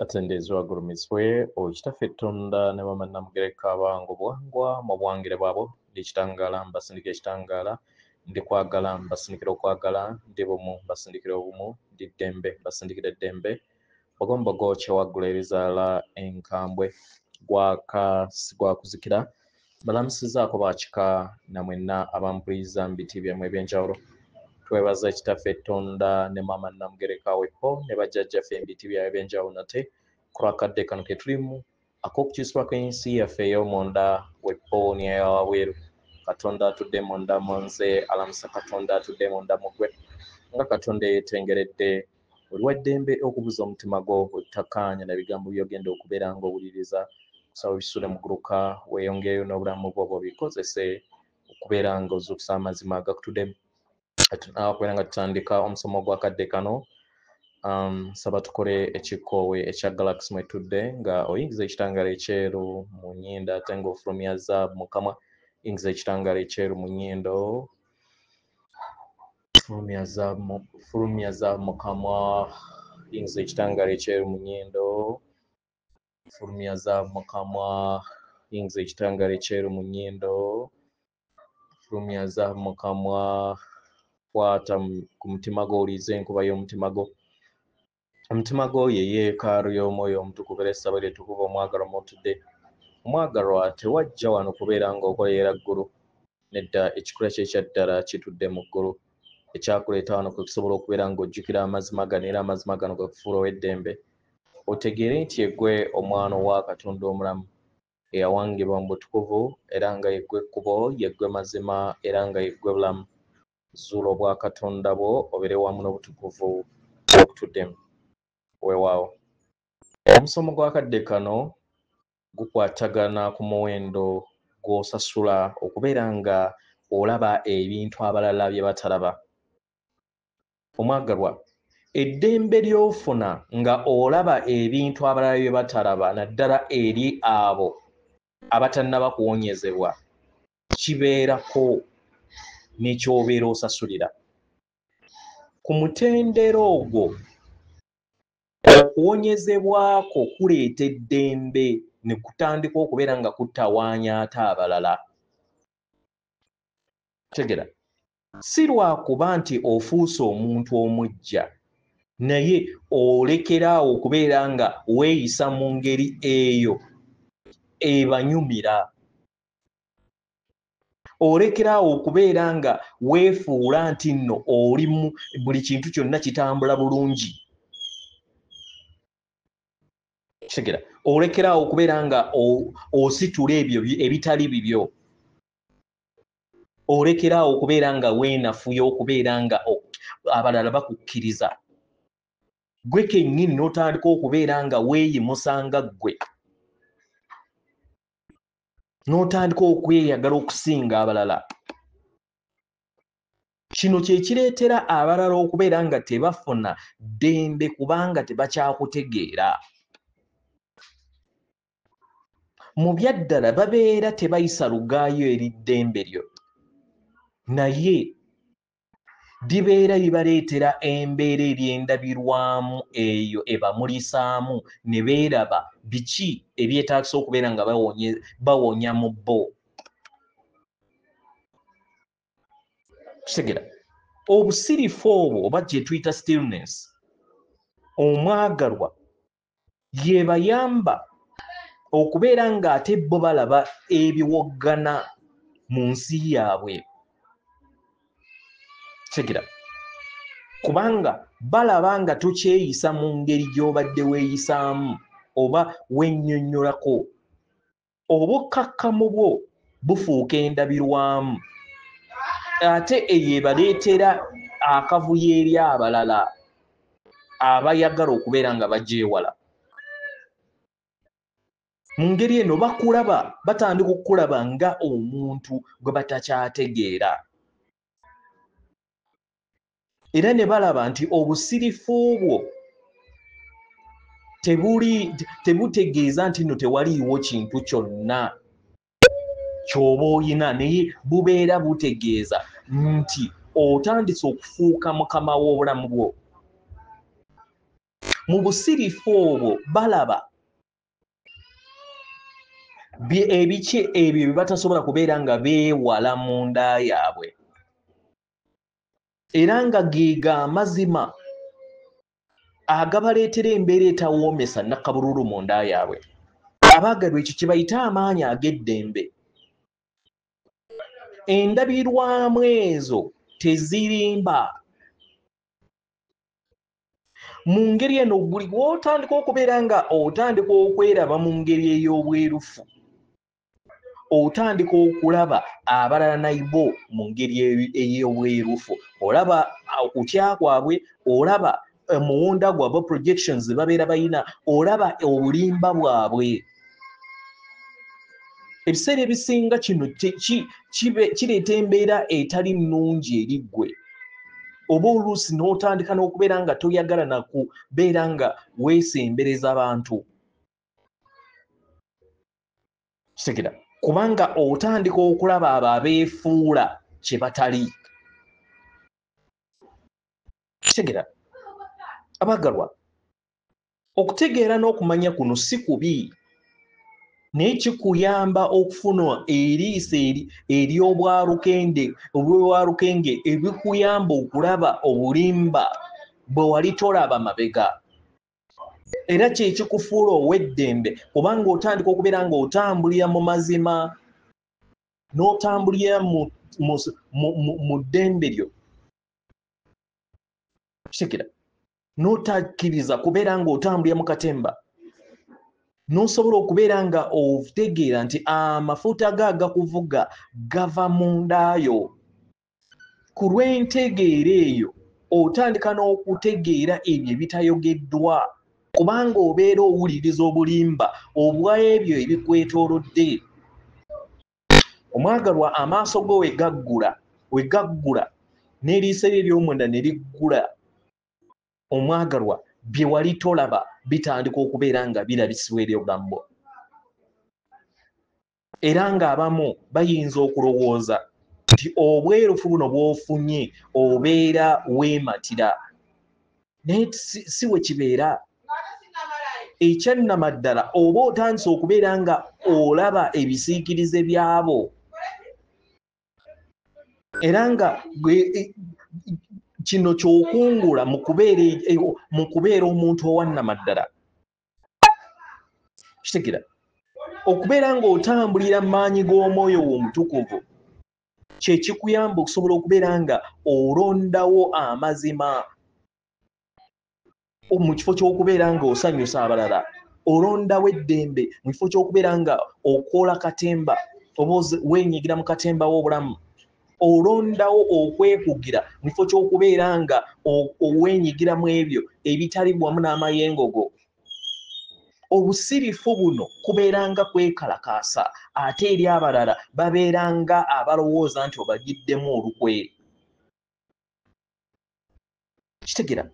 Atendezwa gurumizwe okitaffe Tonda ne Maama Namugereka abango bwangwa mu bwangire bwabo ndikitangala mbasindika ekitangala ndi kwagala mbasindikira okwagala ndi bumu mbasindikira obumu ndi ddembe mbasindikira eddembe ogombogo kyewaggula ebizaala enkambwe gwakuzikira balamusizaako bakika namwenna abampuliriza mu biti byammwe ebyenjawulo twebaza ekitaffe Tonda ne Maama Namugereka wepo ne bajjajjaffe ebiti byabwe ebyenjawulo nate kulwakadde kano ke tulimu ak'okukyusibwako ensi yaffe ey'omunda wepo neya wabweru Katonda atudde munda mu nze alamusa Katonda atudde munda mu ggwe nga Katonda yeetengeredde oliwa eddembe okubuza omutima gwo otakkaanya na bigambo by'ogenda okubeera ng'owuliriza kusaba bisule muguluka weeyongereyo n'obulamu bwo bwobikozese okubeera ng'ozuukusa amazima agakutuddemu okubeera nga tutandika omusomo gw'akadde kano saba tukole ekikoowe ekya galaxy mwetudde nga oyingiza ekitangala ekyeru mu nnyindo ate ng'ofulumya zaabu mu kamwa yingiza ekitangala ekyeru mu nnyindo fulumya zaabu mu kamwa yingiza ekitangala ekyeru mu nnyindo fulumya zaabu mu kamwa yingiza ekitangala ekyeru mu nnyindo fulumya zaabu mu kamwa kwata ku mutima gwo oliiza enkuba y'omutima gwo omutima gwo ye yeekaalu y'omwoyo omutukuvu era essabo lyetukuva omwagalwa mwotudde omwagalwa tewajja wano kubeera ng'okoleera ggulu nedda ekikula kye ekyaddala kitudde mu ggulu ekyakuleeta wano kwe kusobola okubeera ng'ojjukira amazima gano era amazima gano ge kufuula ow'eddembe otegeere nti yeggwe omwana owa Katonda omulamu eyawangibwa mu butukuvu era nga yeggwe ekkubo yeggwe mazima era nga yeggwe bulamu zuula obwa Katonda bwo obeere wamu n'obutukuvu okutuddemu weewaawo omusomo gw'akadde kano gukwatagana ku muwendo gw'osasula okubeera nga olaba ebintu abalala bye batalaba omwagalwa eddembe ly'ofuna nga olaba ebintu abalala bye batalaba naddala eri abo abatannaba kuwonyezebwa kibeerako n'ekyobeera osasulira ku mutendera ogwo okuwonyezebwako kuleeta eddembe ne kutandika okubeera nga kutawaanya ate abalala tegera si lwakuba nti ofuuse omuntu omuggya naye olekeraawo okubeera nga weeyisa mu ngeri eyo ebanyumira olekeraawo okubeera nga weefuula nti nno oli buli kintu kyonna kitambula bulungi tegera olekeraawo okubeera nga ositula ebyo ebitali bibyo olekeraawo okubeera nga weenafuya okubeera nga abalala bakukkiriza gwe kennyini n'otandika okubeera nga weeyimusanga ggwe n'otandika okweyagala okusinga abalala kino kye kireetera abalala okubeera nga tebafuna ddembe kubanga tebakyakutegeera mu byaddala babeera tebayisa lugaayo eri ddembe lyo naye libeera libaleetera embeera ery'endabirwamu eyo ebamulisaamu ne beeraba biki ebyetaagisa okubeera nga bawonya mu bo kitegera obusirifu obwo oba gye tuyita stillness omwagalwa yebayamba okubeera nga ate bo balaba ebiwoggana mu nsi yaabwe kitegera kubanga balaba nga tokyeyisa mu ngeri gy'obadde weeyisaamu oba wennyonnyolako obukkakkamu bwo bufuuka endabirwamu ate eyo ebaleetera akavuyo eri abalala abayagala okubeera nga bagyewala mu ngeri eno bakulaba batandika okukulaba nga omuntu gwe batakyategeera era ne balaba nti obusirifu bwo tebutegeeza nti nno tewaliiwo kintu kyonna ky'oba oyina naye bubeera butegeeza nti otandise okufuuka mukama w'obulamu bwo mu busirifu obwo balaba ebiki ebyo batasobola kubeera nga beewala mu nda yaabwe era nga geega amazima agabaleetera embeera etawoomesa nakabululu mu nda yaabwe. Abaagalwa, ekyo kye bayita amaanyi ag'eddembe. Endabirwamu ezo tezirimba. Mu ngeri eno buli lw'otandika okubeera nga otandika okweraba mu ngeri ey'obwerufu, otandika okulaba abalala naibo mu ngeri ey'obwerufu, olaba okutya kwabwe, olaba muwunda gwabwe projections babeera bayina, olaba obulimba bwabwe. Ebiseera ebisinga kino kireeta embeera etali nnungi eri ggwe, oba oluusi n'otandika n'okubeera nga toyagala nakubeera nga weesembereza abantu. Kitegera kubanga otandika okulaba abo abeefuula kye batali. Kitegera abaagalwa, okutegeera n'okumanya kuno si kubi, naye kikuyamba okufuna eriiso ery'obwarukenge ebikuyamba okulaba obulimba bwe wali tolaba mabega. Era kye kikufuula ow'eddembe kubanga otandika okubeera nga otambulira mu mazima n'otambulira mu ddembe lyo. Kitegera n'otakkiriza kubeera nga otambulira mu katemba, n'osobola okubeera nga otegeera nti amafuta agakuvuga gava mu ndaayo. Ku lw'entegeera eyo otandika n'okutegeera ebyo ebitayogeddwa kubanga obeera owuliriza obulimba obw'ebyo ebikwetoolodde. Omwagalwa, amaaso go we gaggula n'eriiso lye ery'omunda ne liggula, omwagalwa, bye wali tolaba bitandika okubeera nga birabisibwa eri obulamu bwo. Era ng'abamu bayinza okulowooza nti obwerufu buno bw'ofunye obeera weematira, naye si we kibeera. Ekyannamaddala oba otandise okubeera nga olaba ebisiikirize byabo era nga kino ky'okungula mu kubeera omuntu owannamaddala. Kitegera okubeera ng'otambulira mu maanyi g'omwoyo wo omutukuvu kye kikuyamba okusobola okubeera nga olondawo amazima mu kifo ky'okubeera nga osanyusa abalala, olondawo eddembe mu kifo ky'okubeera nga okola katemba oba weenyigira mu katemba w'obulamu, olondawo okwekugira mu kifo ky'okubeera nga oweenyigira mu ebyo ebitali wamu n'amayengo go. Obusirifu buno kubeeranga kwekalakaasa, ate eri abalala babeeranga abalowooza nti obagiddemu olukwe. Kitegera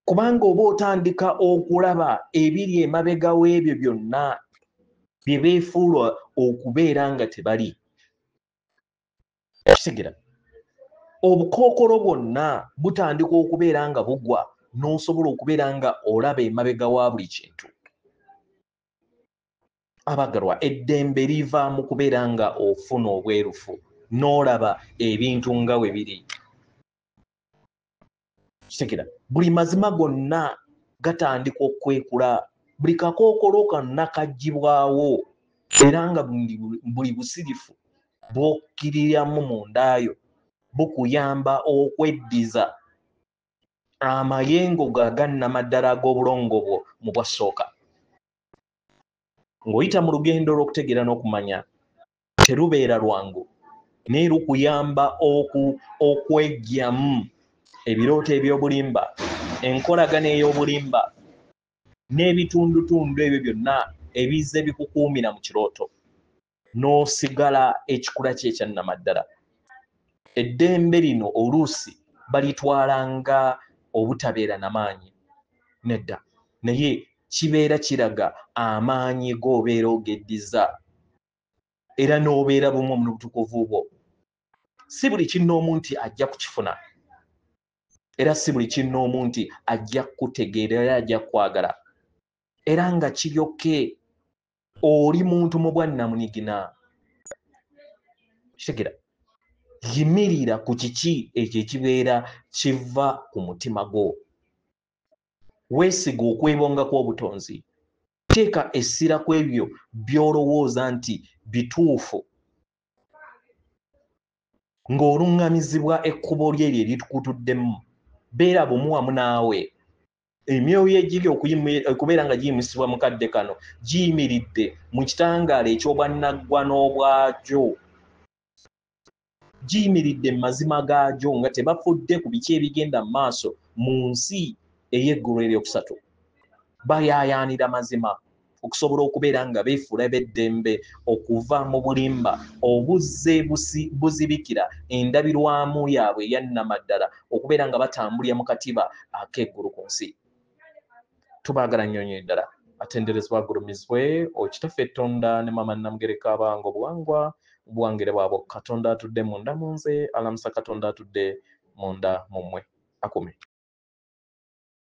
kubanga oba otandika okulaba ebiri emabega w'ebyo byonna bye beefuula okubeera nga tebali. Kitegera obukookolo bwonna butandika okubeera nga bugwa n'osobola okubeera nga olaba emabega wa buli kintu. Abaagalwa, eddembe liva mu kubeera nga ofuna obwerufu n'olaba ebintu nga we biri. Kitegera buli mazima gonna gatandika okwekula, buli kakookolo konna kaggyibwawo era nga buli busirifu bw'okkiriramu mu ndaayo bukuyamba okweddiza amayengo agannamaddala ag'obulongo bwo mu bwasooka. Ng'oyita mu lugendo lw'okutegeera n'okumanya terubeera lwangu naye lukuyamba okweggyamu ebirooto eby'obulimba, enkolagana ey'obulimba n'ebitundutundu ebyo byonna ebizze bikukuumira mu kirooto, n'osigala ekikula kye ekyannamaddala. Eddembe lino oluusi balitwala nga obutabeera n'amaanyi, nedda, naye kibeera kiraga amaanyi g'obeera ogeddiza era n'obeera bumu mu butukuvu bwo. Si buli kinnoomu nti ajja kukifuna. era si buli kinnoomu nti ajja kutegeera era ajja kwagala era nga kiryoke oli muntu mu bwannamunigina. Kitegera yimirira ku kiki ekyo ekibeera kiva ku mutima gwo. Weesiga okwebonga kw'obutonzi. Teeka essira ku ebyo by'olowooza nti bituufu ng'oluŋŋamizibwa ekkubo lye eryo eritukutuddemu. Beera bumu wamu naawe. Emyoyo egiri okubeera nga giyimusibwa mu kadde kano giyimiridde mu kitangaala eky'obwannaggwa n'obwagyo. Giyimiridde mu mazima gaagyo nga tebafudde ku biki ebigenda mu maaso mu nsi ey'eggulu eryokusatu. Bayaayaanira mazima okusobola okubeera nga beefuula b'eddembe okuva mu bulimba obuzze buzibikira endabirwamu yaabwe eyannamaddala okubeera nga batambulira mu katiba ak'eggulu ku nsi. Tubaagala nnyo nnyo ddala. Atenderezebwa agulumizibwe Okitaffe Ettonda ne Maama Namugereka abange obuwangwa obuwangire bwabwe Katonda atudde munda mu nze, alamusa Katonda atudde munda mu mmwe. Akume.